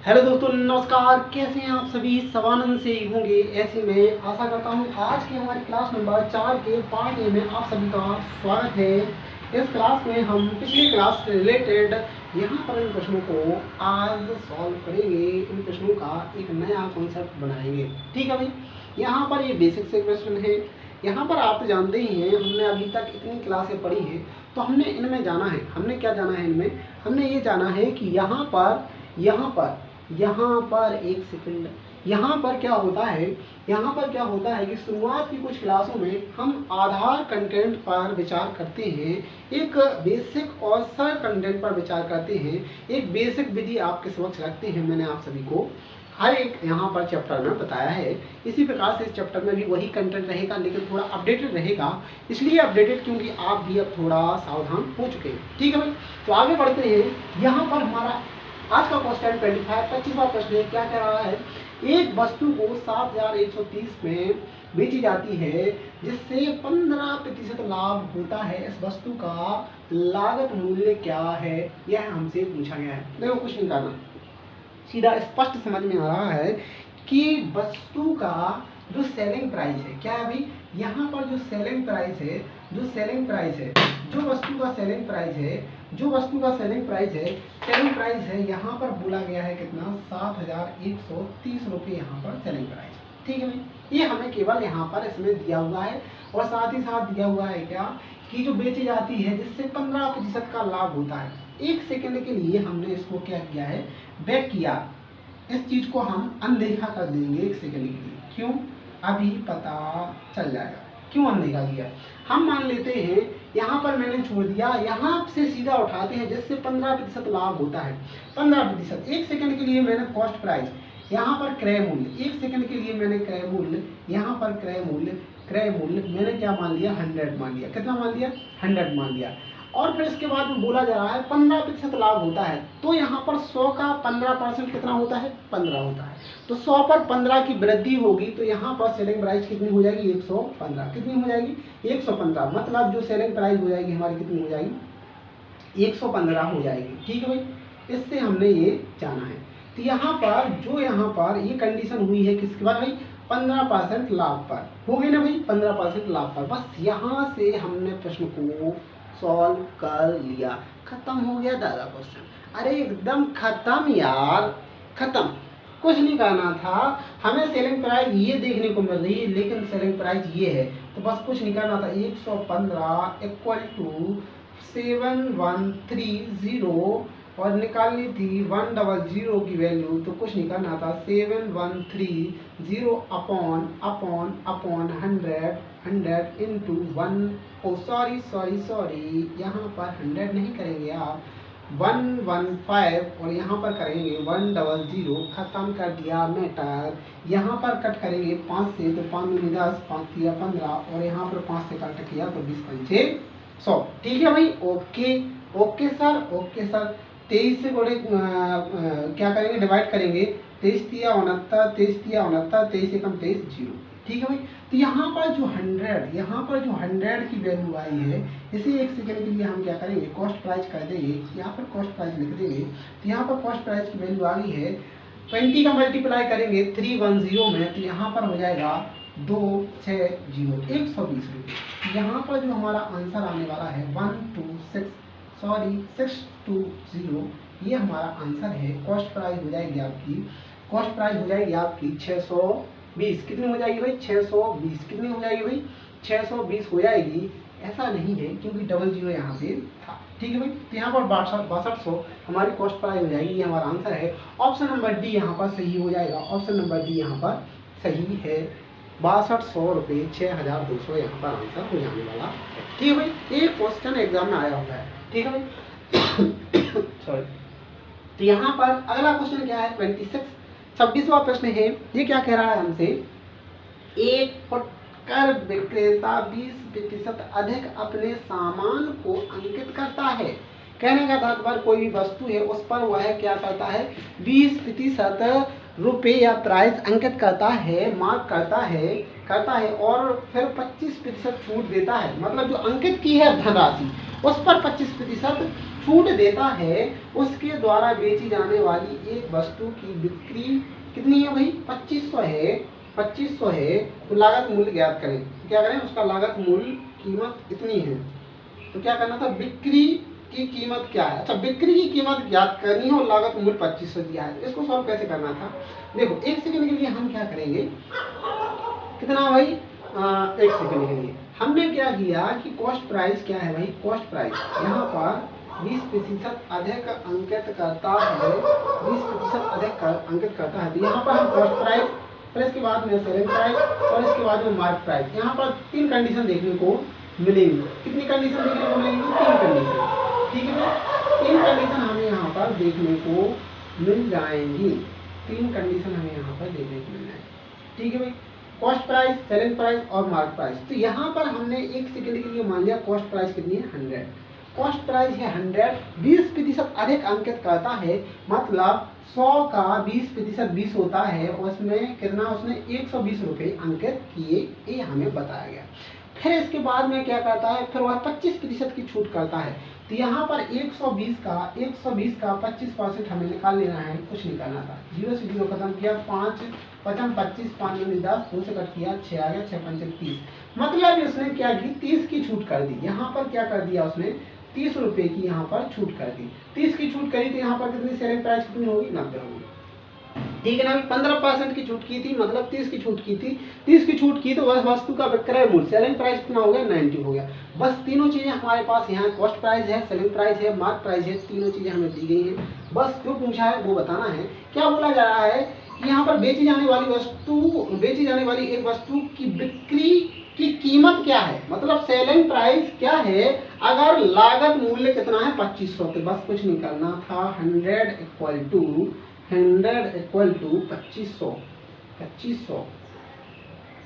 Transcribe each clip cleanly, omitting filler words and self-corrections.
Hello दोस्तों, नमस्कार। कैसे हैं आप सभी? स्वानंद से ही होंगे ऐसे मैं आशा करता हूँ। आज के हमारी क्लास नंबर 4 के पार्ट ए में आप सभी का स्वागत है। इस क्लास में हम पिछली क्लास से रिलेटेड यहाँ पर इन प्रश्नों को आज सॉल्व करेंगे। इन प्रश्नों का एक नया कॉन्सेप्ट बनाएंगे। ठीक है भाई, यहाँ पर ये बेसिक से क्वेश्चन है। यहाँ पर आप तो जानते ही हैं, हमने अभी तक इतनी क्लासें पढ़ी हैं, तो हमने इनमें जाना है। हमने क्या जाना है इनमें? हमने ये जाना है कि यहाँ पर एक सेकंड, यहाँ पर क्या होता है? यहाँ पर क्या होता है कि शुरुआत की कुछ क्लासों में हम आधार कंटेंट पर विचार करते हैं, एक बेसिक और सरल कंटेंट पर विचार करते हैं, एक बेसिक विधि आपके समक्ष रखते हैं। मैंने आप सभी को हर एक यहाँ पर चैप्टर में बताया है। इसी प्रकार से इस चैप्टर में भी वही कंटेंट रहेगा, लेकिन थोड़ा अपडेटेड रहेगा। इसलिए अपडेटेड क्योंकि आप भी अब थोड़ा सावधान हो चुके हैं। ठीक है भाई, तो आगे बढ़ते हैं। यहाँ पर हमारा आज का क्वेश्चन 25वां प्रश्न है। क्या कह रहा है? एक वस्तु को 7130 में बेची जाती है जिससे 15% लाभ होता है। इस वस्तु का लागत मूल्य क्या है? यह हमसे पूछा गया है। देखो, कुछ नहीं करना, सीधा स्पष्ट समझ में आ रहा है कि वस्तु का जो सेलिंग प्राइस है, क्या है भाई? यहाँ पर जो सेलिंग प्राइस है, जो वस्तु का सेलिंग प्राइस है, यहाँ पर बोला गया है कितना? 7130 रुपये यहाँ पर सेलिंग प्राइस। ठीक है भाई, ये हमें केवल यहाँ पर इसमें दिया हुआ है। और साथ ही साथ दिया हुआ है क्या कि जो बेची जाती है जिससे 15% का लाभ होता है। एक सेकंड के लिए हमने इसको क्या किया है? बैक किया। इस चीज को हम अनदेखा कर देंगे एक सेकंड के लिए। क्यों? अभी पता चल जाएगा क्यों अनदेखा किया। हम मान लेते हैं यहाँ पर मैंने छोड़ दिया, यहाँ से सीधा उठाते हैं जिससे 15% लाभ होता है। 15%। एक सेकंड के लिए मैंने कॉस्ट प्राइस, यहाँ पर क्रय मूल्य, एक सेकंड के लिए मैंने क्रय मूल्य, यहाँ पर क्रय मूल्य मैंने क्या मान लिया? 100 मान लिया। कितना मान लिया? 100 मान लिया। और फिर इसके बाद में बोला जा रहा है 15% लाभ होता है, तो यहाँ पर 100 का 15% कितना होता है? 15 होता है। तो 100 पर 15 की वृद्धि होगी, तो यहाँ पर सेलिंग प्राइस कितनी हो जाएगी? 115। कितनी हो जाएगी? 115। मतलब जो सेलिंग प्राइस हो जाएगी हमारी कितनी हो जाएगी? 115 हो जाएगी। ठीक है भाई, इससे हमने ये जाना है। तो यहाँ पर ये कंडीशन हुई है किसके बाद भाई? 15% लाभ पर हो गई ना भाई? 15% लाभ पर। बस यहाँ से हमने प्रश्न को सॉल्व कर लिया, खत्म हो गया दादा क्वेश्चन। अरे एकदम खत्म यार, खत्म। कुछ नहीं करना था हमें। सेलिंग प्राइस ये देखने को मिल रही है, लेकिन सेलिंग प्राइस ये है, तो बस कुछ नहीं करना था। 115 इक्वल टू 7130 और निकालनी थी 100 की वैल्यू, तो कुछ नहीं करना था। 7130 अपॉन 100 इंटू 1। ओ सॉरी, यहाँ पर 100 नहीं करेंगे आप, 115 और यहाँ पर करेंगे 100। खत्म कर दिया मैटर। यहाँ पर कट करेंगे 5 से, तो 5 दूनी 10, 5 किया 15 और यहाँ पर 5 से कट किया तो 20 पंचे 100। ठीक है भाई, ओके सर। 23 से बड़े क्या करेंगे? डिवाइड करेंगे। 23 तिया 69, 23 से कम 23, 0। ठीक है भाई, तो यहाँ पर जो 100 की वैल्यू आई है, इसे एक सेकंड के लिए हम क्या करेंगे? कॉस्ट प्राइस कर देंगे। यहाँ पर कॉस्ट प्राइस लिख देंगे। तो यहाँ पर कॉस्ट प्राइस की वैल्यू आ गई है। 20 का मल्टीप्लाई करेंगे 310 में, तो यहाँ पर हो जाएगा 260, 120 रुपये। यहाँ पर जो हमारा आंसर आने वाला है 620, ये हमारा आंसर है। कॉस्ट प्राइस हो जाएगी आपकी 620। कितनी हो जाएगी भाई? 620। कितनी हो जाएगी भाई? 620 हो जाएगी। ऐसा नहीं है क्योंकि 00 यहाँ पे था। ठीक है भाई, तो यहाँ पर 6200 हमारी कॉस्ट प्राइस हो जाएगी। ये हमारा आंसर है। ऑप्शन नंबर डी यहाँ पर सही हो जाएगा। ऑप्शन नंबर डी यहाँ पर सही है। 6200 रुपये 6200 यहाँ पर आंसर हो जाने वाला है। ठीक है भाई, एक क्वेश्चन एग्जाम में आया हुआ है। ठीक है भाई सॉरी। तो यहाँ पर अगला क्वेश्चन क्या है? 26वां प्रश्न है। ये क्या कह रहा है हमसे? एक फुटकर विक्रेता 20% अधिक अपने सामान को अंकित करता है। कहने का तात्पर्य कोई भी वस्तु है उस पर वह क्या करता है? 20% रुपये या प्राइस अंकित करता है, मार्क करता है और फिर 25% छूट देता है। मतलब जो अंकित की है धनराशि उस पर 25% छूट देता है उसके द्वारा बेची जाने वाली एक वस्तु की बिक्री कितनी है भाई? 2500 है। 2500 है तो लागत मूल्य ज्ञात करें। क्या करें? उसका लागत मूल्य कीमत इतनी है। तो क्या करना था? बिक्री की कीमत क्या है? अच्छा, बिक्री की कीमत ज्ञात करनी है और लागत मूल्य 2500 दिया है। इसको सॉल्व कैसे करना था? देखो, एक सेकंड के लिए हम क्या करेंगे, कितना भाई? एक सेकंड के लिए हमने क्या किया कि कॉस्ट प्राइस क्या है भाई? कॉस्ट प्राइस यहाँ पर 20% अधिक अंकित करता है, 20% अधिक अंकित करता है। तो यहाँ पर हम कॉस्ट प्राइस, फिर इसके बाद में सेलिंग प्राइस और इसके बाद में मार्क प्राइस। यहाँ पर 3 कंडीशन देखने को मिलेंगी। कितनी कंडीशन देखने को मिलेंगी? 3 कंडीशन। ठीक है, 3 कंडीशन हमें यहाँ पर देखने को मिल जाएंगी। 3 कंडीशन हमें यहाँ पर देखने को मिल जाएंगी। ठीक है भाई, कॉस्ट प्राइस, सेलिंग प्राइस और मार्क प्राइस। तो यहाँ पर हमने एक सेकंड के लिए मान लिया कॉस्ट प्राइस कितनी है? 100। कॉस्ट प्राइस है 100, 20% अधिक अंकित करता है, मतलब 100 का 20% 20 होता है, उसमें कितना? उसने 120 रुपये अंकित किए, ये हमें बताया गया। फिर इसके बाद में क्या करता है? फिर वह 25% की छूट करता है। तो यहाँ पर 120 का 25% हमें निकाल लेना है, कुछ निकालना था। 0 से 0 खत्म किया, 5 5 25, 5 10, 2 से कट किया, 6 आ गया, 6 5 30। मतलब उसने क्या की? 30 की छूट कर दी। यहाँ पर क्या कर दिया उसने? 30 रुपये की यहाँ पर छूट कर दी। 30 की छूट करी तो यहाँ पर कितनी सेलिंग प्राइस कितनी होगी? 90 होगी। ठीक है ना? 15% की छूट की थी, मतलब 30 की छूट की थी। 30 की छूट की तो बस वस्तु का विक्रय मूल्य, सेलिंग प्राइस कितना हो गया? 90 हो गया। बस तीनों चीजें हमारे पास यहाँ, कॉस्ट प्राइस है, सेलिंग प्राइस है, मार्क प्राइस है, तीनों चीजें हमें दी गई हैं। बस जो पूछा है वो बताना है। क्या बोला जा रहा है कि यहाँ पर बेची जाने वाली एक वस्तु की बिक्री की कीमत क्या है, मतलब सेलिंग प्राइस क्या है, अगर लागत मूल्य कितना है? 2500। तो बस कुछ नहीं करना था, 100 इक्वल टू 2500।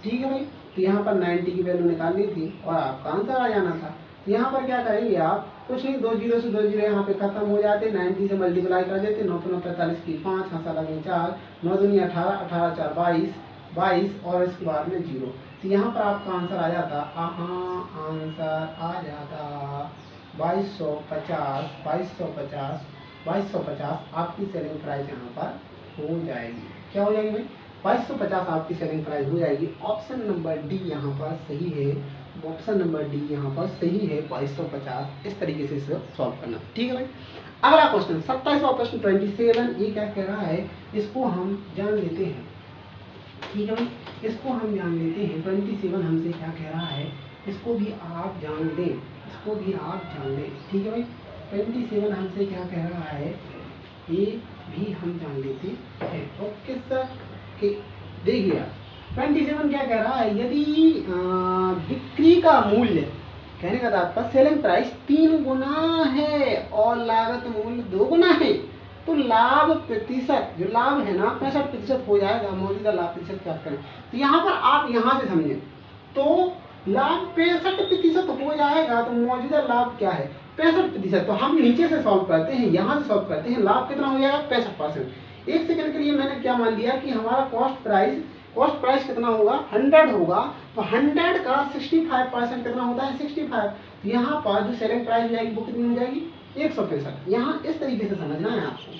ठीक है भाई, तो यहाँ पर 90 की वैल्यू निकालनी थी और आपका आंसर आ जाना था। तो यहाँ पर क्या करेंगे आप? कुछ नहीं, 2 0 से 2 0 यहाँ पे खत्म हो जाते, 90 से मल्टीप्लाई कर देते, 9 9 45 की 5, हंसा लगे 4, 9 दूनी 18, 18 4 22 और इसके बाद में 0। तो यहाँ पर आपका आंसर आ जाता, आंसर आ जाता 2250 आपकी सेलिंग प्राइस यहाँ पर हो जाएगी। क्या हो जाएगी भाई? 2250 आपकी सेलिंग प्राइस हो जाएगी। ऑप्शन नंबर डी यहाँ पर सही है। ऑप्शन नंबर डी यहाँ पर सही है, 2250। इस तरीके से इसे सॉल्व करना। ठीक है भाई, अगला क्वेश्चन 27वां प्रश्न 27। ये क्या कह रहा है? इसको हम जान लेते हैं। ठीक है भाई, इसको हम जान लेते हैं। 27 हमसे क्या कह रहा है, इसको भी आप जान लें, इसको भी आप जान लें। ठीक है भाई, 27 हमसे क्या कह रहा है, ये भी हम जान लेते हैं। ओके सर, देखिए 27 क्या कह रहा है, यदि बिक्री का मूल्य, कहने का तात्पर्य सेलिंग प्राइस 3 गुना है और लागत मूल्य 2 गुना है, तो लाभ प्रतिशत, जो लाभ है ना 65% हो जाएगा। मौजूदा लाभ प्रतिशत क्या करें? तो यहाँ पर आप यहाँ से समझें, तो लाभ 65% हो जाएगा, तो मौजूदा लाभ क्या है? 65%। तो हम नीचे से सॉल्व करते हैं, यहाँ से सॉल्व करते हैं। लाभ कितना हो जाएगा? 65%। एक सेकंड के लिए मैंने क्या मान लिया कि हमारा कॉस्ट प्राइस कितना होगा? 100 होगा। तो 100 का 65% कितना होता है? 65। तो यहाँ पर जो सेलिंग प्राइस हो जाएगी वो कितनी हो जाएगी? 165। यहाँ इस तरीके से समझना है आपको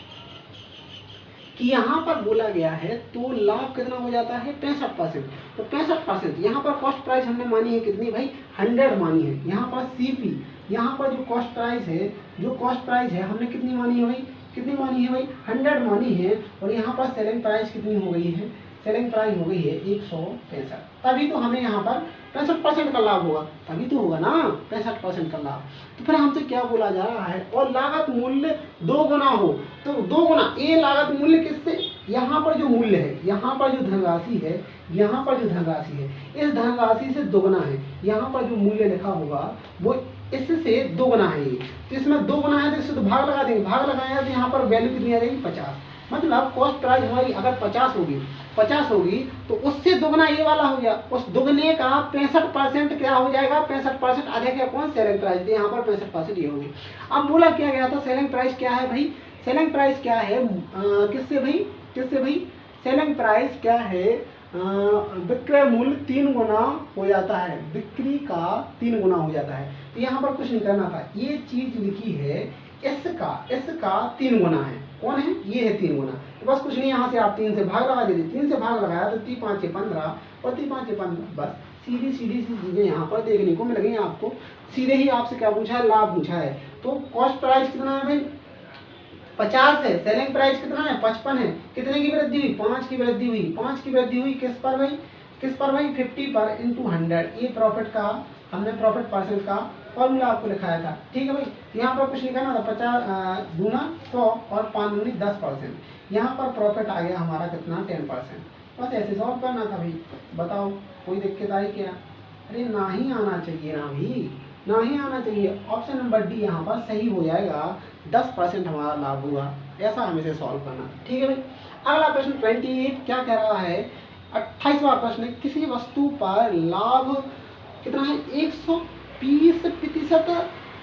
कि यहाँ पर बोला गया है तो लाभ कितना हो जाता है? 65%। तो 65%, यहाँ पर कॉस्ट प्राइस हमने मानी है कितनी भाई? 100 मानी है। यहाँ पर सीपी, यहाँ पर जो कॉस्ट प्राइस है हमने कितनी मानी है भाई? कितनी मानी है भाई? 100 मानी है। और यहाँ पर सेलिंग प्राइस कितनी हो गई है? सेलिंग प्राइस हो गई है 165। तभी तो हमें यहाँ पर 65% का लाभ होगा, तभी तो होगा ना 65% का लाभ। तो फिर हमसे क्या बोला जा रहा है? और लागत मूल्य 2 गुना हो, तो 2 गुना, ये लागत मूल्य किससे? यहाँ पर जो मूल्य है, यहाँ पर जो धनराशि है, यहाँ पर जो धनराशि है, इस धनराशि से 2 गुना है। यहाँ पर जो मूल्य लिखा होगा वो इससे 2 गुना है। तो इसमें 2 गुना है तो इससे तो भाग लगा देंगे, भाग लगाया तो यहाँ पर वैल्यू कितनी आ जाएगी? 50। मतलब कॉस्ट प्राइस हमारी अगर 50 होगी तो उससे दोगुना ये वाला हो गया। उस दोगुने का 65% क्या हो जाएगा? 65% अधिक है कौन? Selling price. यहाँ पर 65% ये होगी। अब बोला क्या गया था? सेलिंग प्राइस क्या है भाई? सेलिंग प्राइस क्या है? किससे भाई? सेलिंग प्राइस क्या है? विक्रय मूल्य 3 गुना हो जाता है, बिक्री का 3 गुना हो जाता है। तो यहाँ पर कुछ नहीं करना था, ये चीज लिखी है, इसका 3 गुना है। कौन है? ये है 3 गुना। तो बस कुछ नहीं, यहाँ से आप 3 से भाग लगा दीजिए। 3 से भाग लगाया तो 3 5 15 और 3 5 15, बस सीधी सीधी सी चीजें यहाँ पर देखने को मिल गई आपको। सीधे ही आपसे क्या पूछा है? लाभ पूछा है। तो कॉस्ट प्राइस कितना है भाई? 50 है। सेलिंग प्राइस कितना है? 55 है। कितने की वृद्धि हुई? 5 की वृद्धि हुई। 5 की वृद्धि हुई किस पर भाई? किस पर भाई? 50 पर इंटू 100। ये प्रॉफिट का हमने प्रॉफिट परसेंट का फॉर्मूला आपको लिखाया था। ठीक है भाई, यहाँ पर कुछ लिखा ना था, 50 गुना 100 और 5 दूनी 10%। यहाँ पर प्रॉफिट आ गया हमारा कितना? 10%। बस ऐसे सॉल्व करना था भाई। बताओ कोई दिक्कत आई क्या? अरे ना ही आना चाहिए ना भाई, ना ही आना चाहिए। ऑप्शन नंबर डी यहाँ पर सही हो जाएगा। 10% हमारा लाभ हुआ। ऐसा हमें से सॉल्व करना था। ठीक है भाई। अगला प्रश्न 28 क्या कह रहा है? 28वां प्रश्न है, किसी वस्तु पर लाभ कितना है? 120%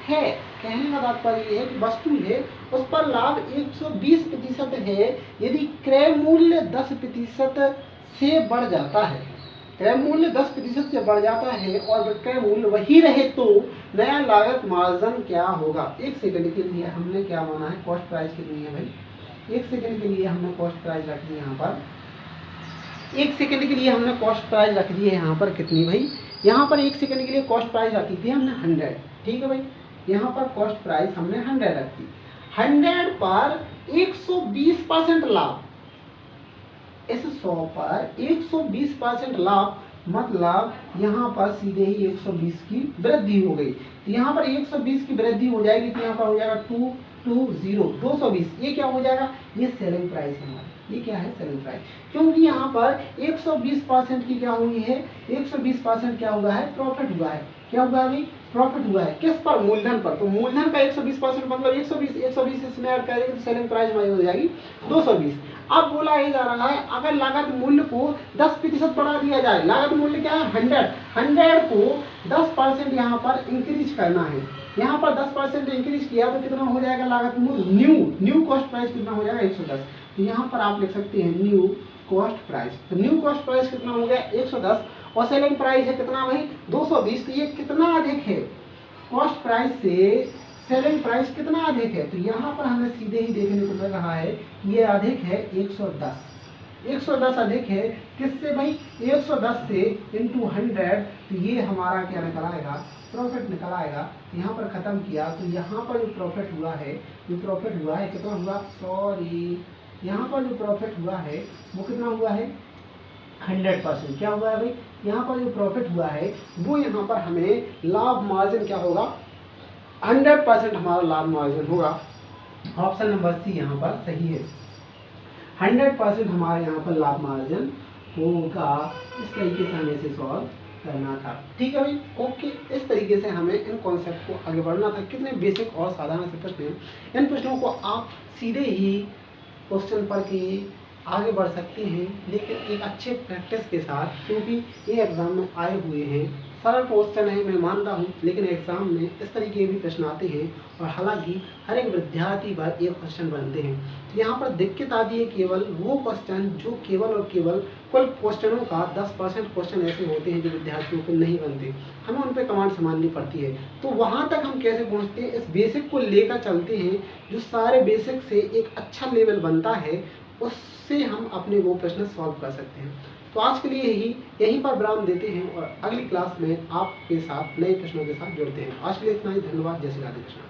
है। कहने का तात्पर्य ये है कि वस्तु है उस पर लाभ 120% है यदि क्रय मूल्य 10% से बढ़ जाता है। क्रय मूल्य 10% से बढ़ जाता है और विक्रय मूल्य वही रहे तो नया लागत मार्जिन क्या होगा? 1 सेकंड के लिए हमने क्या माना है? कॉस्ट प्राइस कितनी है भाई? 1 सेकंड के लिए हमने कॉस्ट प्राइस रख दी यहाँ पर। 1 सेकंड के लिए हमने कॉस्ट प्राइस रख दी है यहाँ पर कितनी भाई? यहाँ पर 1 सेकंड के लिए कॉस्ट प्राइस रखी थी हमने 100। ठीक है भाई, यहाँ पर कॉस्ट प्राइस हमने 100 रखी। 100 पर 120% लाभ, इस 100 पर 120% लाभ, मतलब यहाँ पर सीधे ही 120 की वृद्धि हो गई। तो यहाँ पर 120 की वृद्धि हो जाएगी तो यहाँ पर हो जाएगा 220। ये क्या हो जाएगा? ये सेलिंग प्राइस है हमारी। ये क्या है? Selling price. क्योंकि यहाँ पर 120% की क्या हुई है? 120% क्या हुआ है? प्रॉफिट हुआ है। क्या हुआ है भाई? प्रॉफिट हुआ है। किस पर? मूलधन पर। तो मूलधन का 120% मतलब 120 इसमें ऐड करेंगे तो सेलिंग प्राइस हमारी हो जाएगी 220। अब बोला ये जा रहा है अगर लागत मूल्य को 10% बढ़ा दिया जाए। लागत मूल्य क्या है? 100 को 10% यहाँ पर इंक्रीज करना है। यहाँ पर 10% इंक्रीज किया तो कितना हो जाएगा लागत मूल्य? न्यू कॉस्ट प्राइस कितना हो जाएगा? 110। तो यहाँ पर आप लिख सकते हैं न्यू कॉस्ट प्राइस। तो न्यू कॉस्ट प्राइस कितना हो गया? 110 और सेलिंग प्राइस है कितना भाई? 220। तो ये कितना अधिक है? कॉस्ट प्राइस से सेलिंग प्राइस कितना अधिक है? तो यहाँ पर हमें सीधे ही देखने को मिल रहा है ये अधिक है 110। 110 अधिक है किससे भाई? 110 से इंटू 100। तो ये हमारा क्या निकल आएगा? प्रॉफिट निकल आएगा। यहाँ पर खत्म किया तो यहाँ पर जो प्रॉफिट हुआ है, कितना हुआ? सॉरी, यहाँ पर जो प्रॉफिट हुआ है वो कितना हुआ है? 100%। क्या हुआ है भाई? यहाँ पर जो प्रॉफिट हुआ है वो यहाँ पर हमें लाभ मार्जिन क्या होगा? 100% हमारा लाभ मार्जिन होगा। ऑप्शन नंबर सी यहाँ पर सही है। 100% हमारे यहाँ पर लाभ मार्जिन होगा। इस तरीके से हमें इसे सॉल्व करना था। ठीक है भाई, ओके। इस तरीके से हमें इन कॉन्सेप्ट को आगे बढ़ना था। कितने बेसिक और साधारण से प्रश्न हैं। इन प्रश्नों को आप सीधे ही क्वेश्चन पढ़ के आगे बढ़ सकते हैं, लेकिन एक अच्छे प्रैक्टिस के साथ, क्योंकि ये एग्जाम में आए हुए हैं। सरल क्वेश्चन है मैं मानता हूँ, लेकिन एग्जाम में इस तरीके के भी प्रश्न आते हैं और हालांकि हर एक विद्यार्थी पर एक क्वेश्चन बनते हैं। तो यहाँ पर दिक्कत आती है केवल वो क्वेश्चन जो केवल और केवल कुल क्वेश्चनों का 10% क्वेश्चन ऐसे होते हैं जो विद्यार्थियों को नहीं बनते। हमें उन पर कमांड संभालनी पड़ती है। तो वहाँ तक हम कैसे पहुँचते हैं? इस बेसिक को लेकर चलते हैं। जो सारे बेसिक से एक अच्छा लेवल बनता है उससे हम अपने वो प्रश्न सॉल्व कर सकते हैं। तो आज के लिए यहीं पर विराम देते हैं और अगली क्लास में आपके साथ नए प्रश्नों के साथ जुड़ते हैं। आज के लिए इतना ही। धन्यवाद। जय श्री राधे कृष्ण।